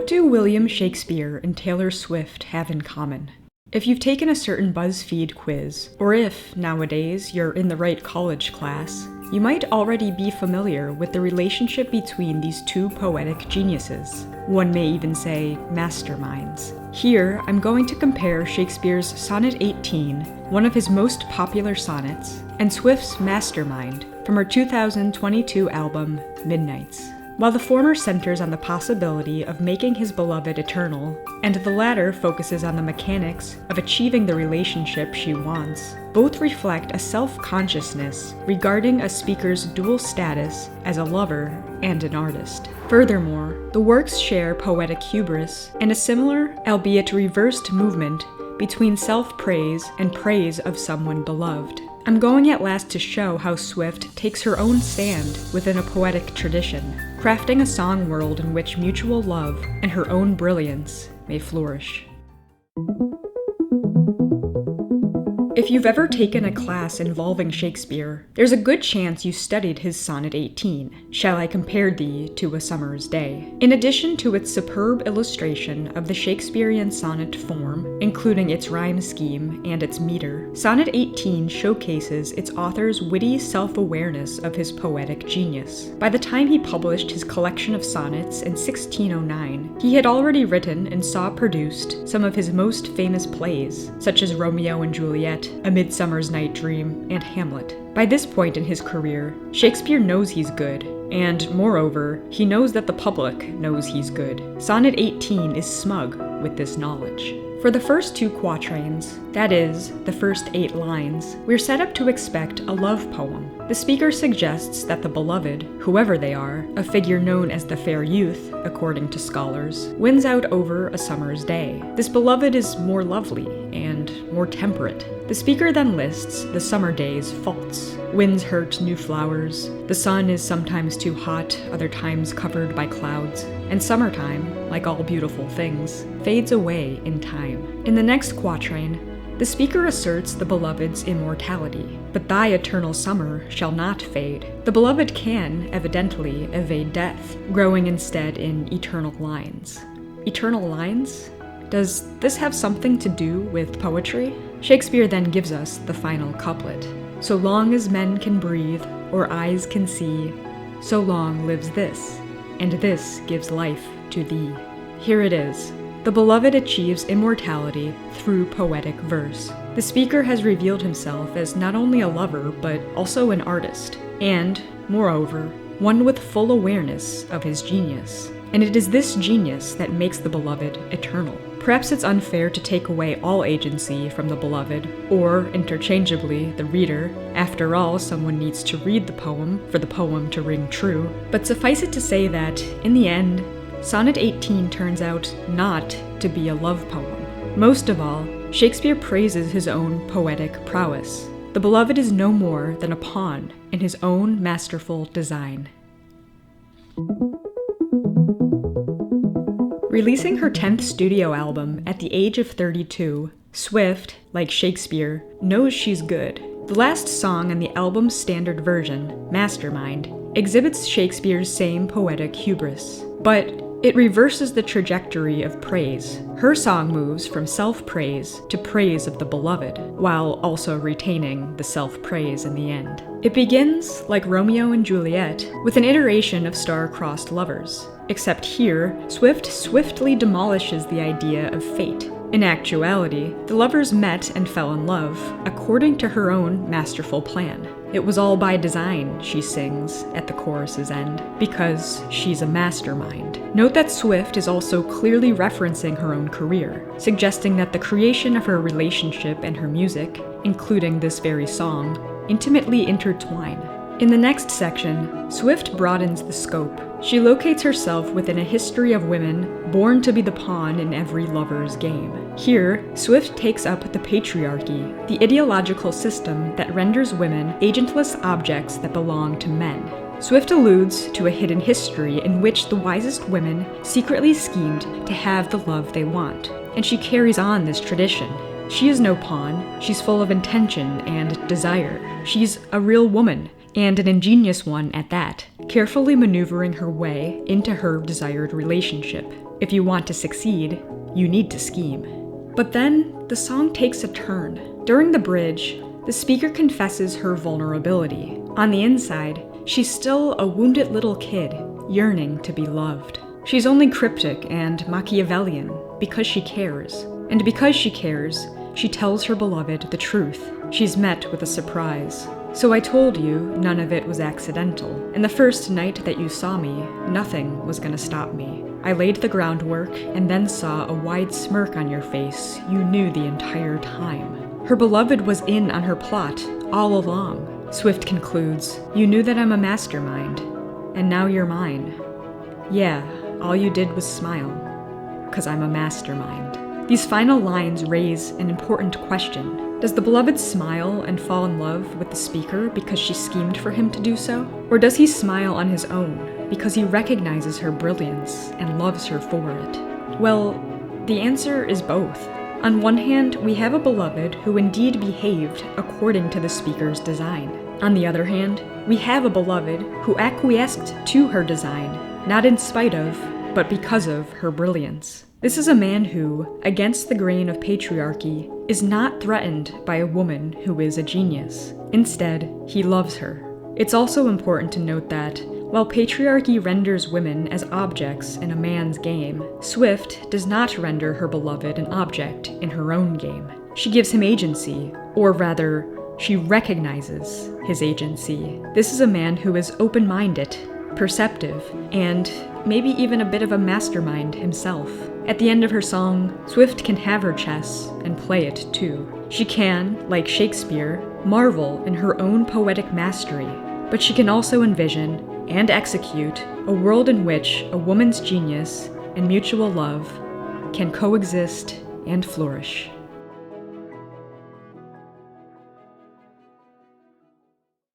What do William Shakespeare and Taylor Swift have in common? If you've taken a certain BuzzFeed quiz, or if, nowadays, you're in the right college class, you might already be familiar with the relationship between these two poetic geniuses. One may even say masterminds. Here, I'm going to compare Shakespeare's Sonnet 18, one of his most popular sonnets, and Swift's Mastermind from her 2022 album, Midnights. While the former centers on the possibility of making his beloved eternal, and the latter focuses on the mechanics of achieving the relationship she wants, both reflect a self-consciousness regarding a speaker's dual status as a lover and an artist. Furthermore, the works share poetic hubris and a similar, albeit reversed, movement between self-praise and praise of someone beloved. I'm going at last to show how Swift takes her own stand within a poetic tradition, crafting a song world in which mutual love and her own brilliance may flourish. If you've ever taken a class involving Shakespeare, there's a good chance you studied his Sonnet 18, Shall I Compare Thee to a Summer's Day. In addition to its superb illustration of the Shakespearean sonnet form, including its rhyme scheme and its meter, Sonnet 18 showcases its author's witty self-awareness of his poetic genius. By the time he published his collection of sonnets in 1609, he had already written and saw produced some of his most famous plays, such as Romeo and Juliet, A Midsummer's Night Dream, and Hamlet. By this point in his career, Shakespeare knows he's good, and moreover, he knows that the public knows he's good. Sonnet 18 is smug with this knowledge. For the first two quatrains, that is, the first 8 lines, we're set up to expect a love poem. The speaker suggests that the beloved, whoever they are, a figure known as the fair youth, according to scholars, wins out over a summer's day. This beloved is more lovely and more temperate. The speaker then lists the summer day's faults. Winds hurt new flowers, the sun is sometimes too hot, other times covered by clouds, and summertime, like all beautiful things, fades away in time. In the next quatrain, the speaker asserts the beloved's immortality, but thy eternal summer shall not fade. The beloved can, evidently, evade death, growing instead in eternal lines. Eternal lines? Does this have something to do with poetry? Shakespeare then gives us the final couplet. So long as men can breathe, or eyes can see, so long lives this, and this gives life to thee. Here it is. The beloved achieves immortality through poetic verse. The speaker has revealed himself as not only a lover, but also an artist, and, moreover, one with full awareness of his genius. And it is this genius that makes the beloved eternal. Perhaps it's unfair to take away all agency from the beloved, or, interchangeably, the reader. After all, someone needs to read the poem for the poem to ring true. But suffice it to say that, in the end, Sonnet 18 turns out not to be a love poem. Most of all, Shakespeare praises his own poetic prowess. The beloved is no more than a pawn in his own masterful design. Releasing her 10th studio album at the age of 32, Swift, like Shakespeare, knows she's good. The last song on the album's standard version, Mastermind, exhibits Shakespeare's same poetic hubris, but it reverses the trajectory of praise. Her song moves from self-praise to praise of the beloved, while also retaining the self-praise in the end. It begins, like Romeo and Juliet, with an iteration of star-crossed lovers. Except here, Swift swiftly demolishes the idea of fate. In actuality, the lovers met and fell in love, according to her own masterful plan. It was all by design, she sings at the chorus's end, because she's a mastermind. Note that Swift is also clearly referencing her own career, suggesting that the creation of her relationship and her music, including this very song, intimately intertwine. In the next section, Swift broadens the scope. She locates herself within a history of women born to be the pawn in every lover's game. Here, Swift takes up the patriarchy, the ideological system that renders women agentless objects that belong to men. Swift alludes to a hidden history in which the wisest women secretly schemed to have the love they want, and she carries on this tradition. She is no pawn, she's full of intention and desire. She's a real woman, and an ingenious one at that, carefully maneuvering her way into her desired relationship. If you want to succeed, you need to scheme. But then, the song takes a turn. During the bridge, the speaker confesses her vulnerability. On the inside, she's still a wounded little kid, yearning to be loved. She's only cryptic and Machiavellian because she cares. And because she cares, she tells her beloved the truth. She's met with a surprise. So I told you none of it was accidental. And the first night that you saw me, nothing was gonna stop me. I laid the groundwork and then saw a wide smirk on your face you knew the entire time. Her beloved was in on her plot all along. Swift concludes, you knew that I'm a mastermind, and now you're mine. Yeah, all you did was smile, 'cause I'm a mastermind. These final lines raise an important question. Does the beloved smile and fall in love with the speaker because she schemed for him to do so? Or does he smile on his own because he recognizes her brilliance and loves her for it? Well, the answer is both. On one hand, we have a beloved who indeed behaved according to the speaker's design. On the other hand, we have a beloved who acquiesced to her design, not in spite of, but because of her brilliance. This is a man who, against the grain of patriarchy, is not threatened by a woman who is a genius. Instead, he loves her. It's also important to note that, while patriarchy renders women as objects in a man's game, Swift does not render her beloved an object in her own game. She gives him agency, or rather, she recognizes his agency. This is a man who is open-minded, perceptive, and maybe even a bit of a mastermind himself. At the end of her song, Swift can have her chess and play it too. She can, like Shakespeare, marvel in her own poetic mastery, but she can also envision and execute a world in which a woman's genius and mutual love can coexist and flourish.